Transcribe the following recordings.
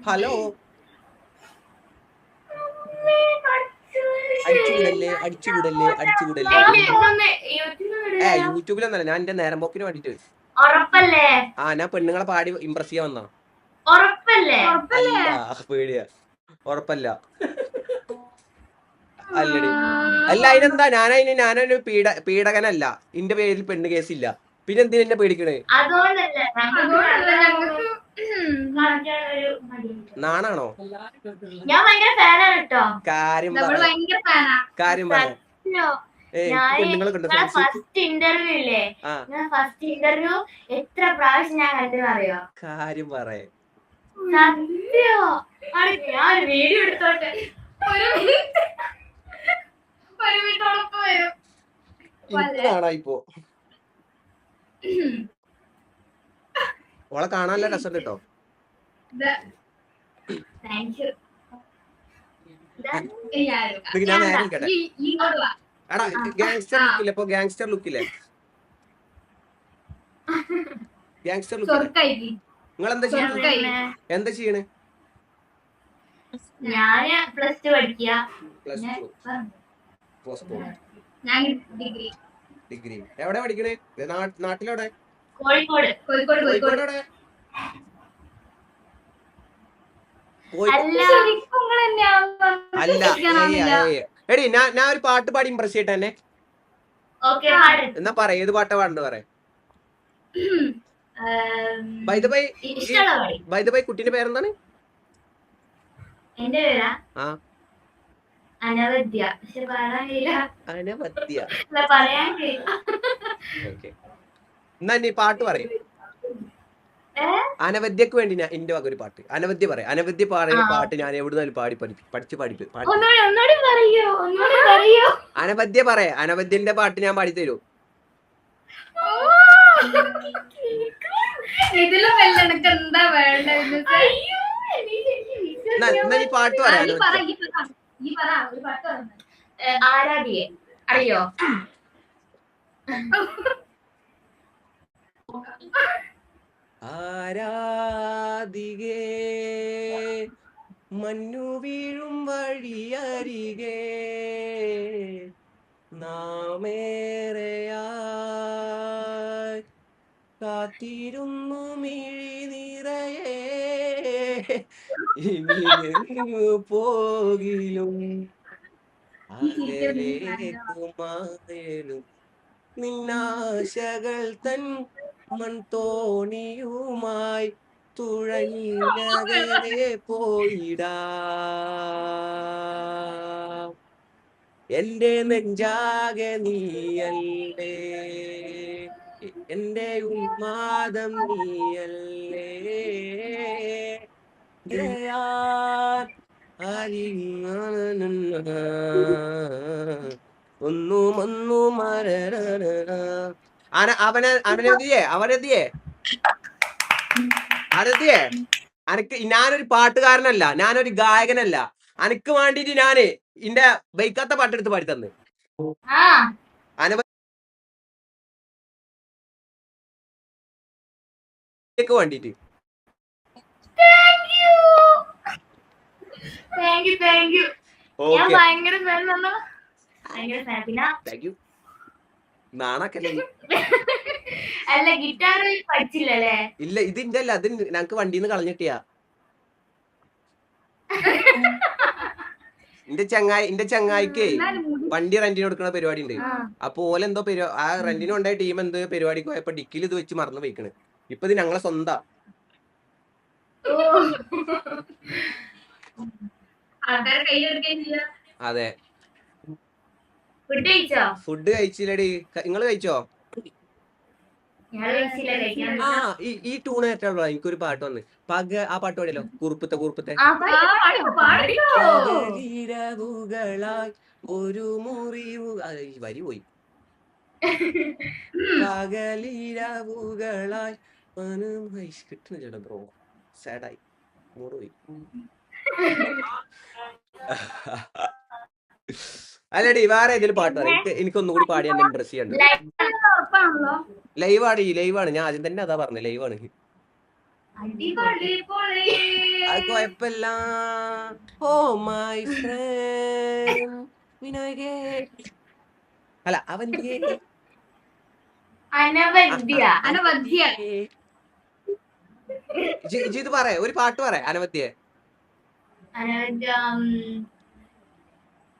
Hello അടിച്ചുകൂടല്ലേ അടിച്ചുകൂടല്ലേ അടിച്ചുകൂടല്ലേ. യൂട്യൂബിലൊന്നല്ല, ഞാൻ എന്റെ നേരം പോക്കിന് വേണ്ടിട്ട്. ആ ഞാൻ പെണ്ണുങ്ങളെ പാടി ഇംപ്രസ് ചെയ്യാൻ വന്നാ. അല്ല പേടിയാ. ഉറപ്പല്ല. അല്ലടി. അല്ല അതിനെന്താ, ഞാനൊരു പീഡകനല്ല. എന്റെ പേരിൽ പെണ്ണ് കേസില്ല. പിന്നെ എന്തിനാ എന്നെ പേടിക്കണേ? നാണാണോ? ഞാൻ ഭയങ്കര ഫാനാണ് കേട്ടോ. കാര്യം പറയാം. ഫസ്റ്റ് ഇന്റർവ്യൂ ഇല്ലേ, ഫസ്റ്റ് ഇന്റർവ്യൂ എത്ര പ്രാവശ്യം ഞാൻ കണ്ടെന്ന് അറിയോ? കാര്യം പറയേ. സത്യോ? ഞാൻ വീഡിയോ എടുത്തോട്ടെ. ഇപ്പോ ഓളെ കാണാനല്ല രസം കേട്ടോ. ഞാൻ നേരെ നിൽക്കട്ടെ. എടാ ഗാങ്സ്റ്റർ ലുക്കില്ലേ? ഇപ്പൊ ഗാങ്സ്റ്റർ ലുക്കില്ലേ? Gangster look. നിങ്ങൾ എന്താ ചെയ്യണേ? ഞാന് പ്ലസ് ടു പഠിക്കുക. ഡിഗ്രി. എവിടെ പഠിക്കണേ? നാട്ടിലെവിടെ? കോഴിക്കോട്. അല്ല എടി ഞാൻ ഒരു പാട്ട് പാടി ഇംപ്രസ് ചെയ്യട്ടെ എന്നെ. എന്നാ പറ, ഏത് പാട്ടാ പാടേണ്ടത് പറയാ. ബൈ ദ ബൈ കുട്ടീന്റെ പേരെന്താണ്? എന്റെ പേരാ അനവദ്യ. എന്നാ നീ പാട്ട് പറയും. അനവദ്യക്ക് വേണ്ടി ഞാൻ എന്റെ വക ഒരു പാട്ട്. അനവദ്യ പറയാം. അനവദ്യ പാടുന്ന പാട്ട് ഞാൻ എവിടുന്നാലും പഠിച്ച് അനവദ്യ പറയാ. അനവദ്യന്റെ പാട്ട് ഞാൻ പാടിത്തരൂ. നീ പാട്ട് പറയാ. ആരാധിയെ അറിയോ? ആരാധികേ മഞ്ഞു വീഴും വഴിയരികെ നാമേറെയായി കാത്തിരുന്നു മിഴി നിറയെ ഇനി പോകിലും അകലേക്കുമായലും നിന്നാശകൾ തൻ മൺതോണിയുമായി തുഴഞ്ഞകലെ പോയിടാ. എന്റെ നെഞ്ചാകെ നീയല്ലേ, എന്റെ ഉന്മാദം നീയല്ലേ. അനക്ക് ഞാനൊരു പാട്ടുകാരനല്ല, ഞാനൊരു ഗായകനല്ല. അനക്ക് വേണ്ടിട്ട് ഞാന് ഇന്റെ ബൈക്കാത്ത പാട്ടെടുത്ത് പാടി തന്ന്. അനവക്ക് വേണ്ടിട്ട്. അല്ല ഗിറ്റാർ പഠിച്ചില്ലല്ലേ? ഇല്ല, ഇതിന്റെ അല്ല, അത് ഞങ്ങക്ക് വണ്ടിന്ന് കളഞ്ഞിട്ടിയാ. എന്റെ ചങ്ങായിക്ക് വണ്ടി റെന്റിന് കൊടുക്കുന്ന പരിപാടി ഉണ്ട്. അപ്പൊ ഓലെന്തോ ആ റെന്റിന് കൊണ്ടായ ടീം എന്ത് പരിപാടിക്ക് പോയപ്പോ ഡിക്കിൽ ഇത് വെച്ച് മറന്നു പോയിക്കണ്. ഇപ്പൊ ഇത് ഞങ്ങളെ സ്വന്തം. അതെ. ഫുഡ് കഴിച്ചില്ലടി. നിങ്ങള് കഴിച്ചോ? ഈ ടൂൺ ഏറ്റുള്ള എനിക്കൊരു പാട്ട് വന്ന് ആ പാട്ട് പാടിയല്ലോ, കുറുപ്പത്തെ പകലിരവുകളായി ഒരു മുറിവ്. വരി പോയി. പകലിരവുകളായി കിട്ടുന്ന ചേട്ടാ ബ്രോ. സാഡായി, മൂട് പോയി. അല്ലടി വേറെ ഏതെങ്കിലും പാട്ട് പറയാം. എനിക്കൊന്നും കൂടി പാടി എന്നെ ഇംപ്രസ് ചെയ്യണ്ട. ലൈവാണ് ഞാൻ ആദ്യം തന്നെ അതാ പറഞ്ഞത്. ലൈവാണ്. അത് കുഴപ്പമില്ല. ഓ മൈ ഫ്രണ്ട് വിനായകേ, അല്ല അവന്തികേ, അനവദ്യ. ഇത് പറ, ഒരു പാട്ട് പറ അനവദ്യേ. അനവദ്യ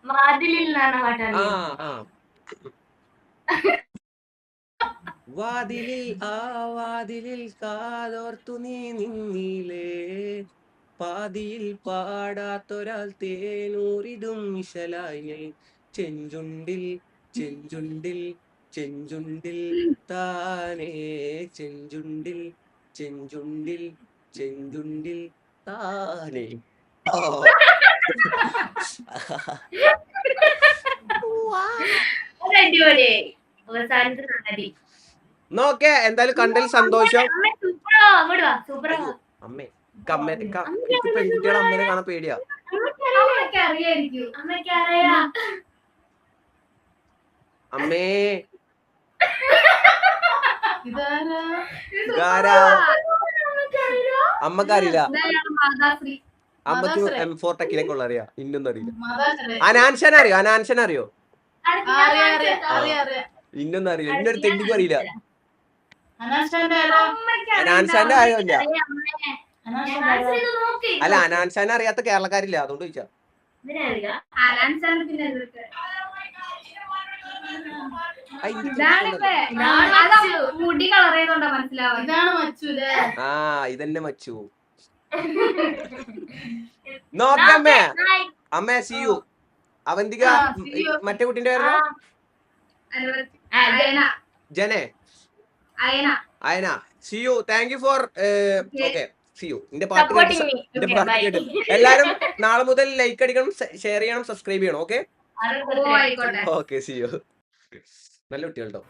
വാതിലിൽ നിന്നാണ് പാട്ടാണ്. വാതിലിൽ ആ വാതിലിൽ കാതോർത്തു നീ നിന്നിലേ, പാതിയിൽ പാടാത്തൊരാൾ തേനൂരിടും മിശലായി, ചെഞ്ചുണ്ടിൽ ചെഞ്ചുണ്ടിൽ ചെഞ്ചുണ്ടിൽ താനേ, ചെഞ്ചുണ്ടിൽ ചെഞ്ചുണ്ടിൽ ചെഞ്ചുണ്ടിൽ താനേ. അടിപൊളി. അവസാനത്തെ നടി. നോക്കേ, എന്തായാലും കണ്ടതിൽ സന്തോഷം. അമ്മേ പെൺകുട്ടികളെ അമ്മേനെ കാണാൻ പേടിയാ. അമ്മേ അമ്മക്കറിയില്ല. അമ്മക്ക് M4 ടെക്കിലേക്കുള്ള അറിയാ, ഇന്നൊന്നും അറിയില്ല. അനാൻഷൻ അറിയോ? അനാൻഷൻ അറിയോ? ഇന്നൊന്നും അറിയില്ല. ഇന്നൊരു തെണ്ടിക്കും അറിയില്ല. അനാൻഷാന്റെ ആയോല്ല. അല്ല, അനാൻഷാനെ അറിയാത്ത കേരളക്കാരില്ല, അതുകൊണ്ട് ചോദിച്ചാ. ഇതന്നെ മച്ചു. നോക്കമ്മേ, അമ്മേ സി യു. അവന്തിക മറ്റേ കുട്ടിന്റെ പേര് ജനെ, Ayana. See you. Thank you for. Okay, see you. എന്റെ പാട്ട് കേട്ട് എല്ലാരും നാളെ മുതൽ ലൈക്ക് അടിക്കണം, ഷെയർ ചെയ്യണം, സബ്സ്ക്രൈബ് ചെയ്യണം. Okay, see you. നല്ല കുട്ടികൾ കേട്ടോ.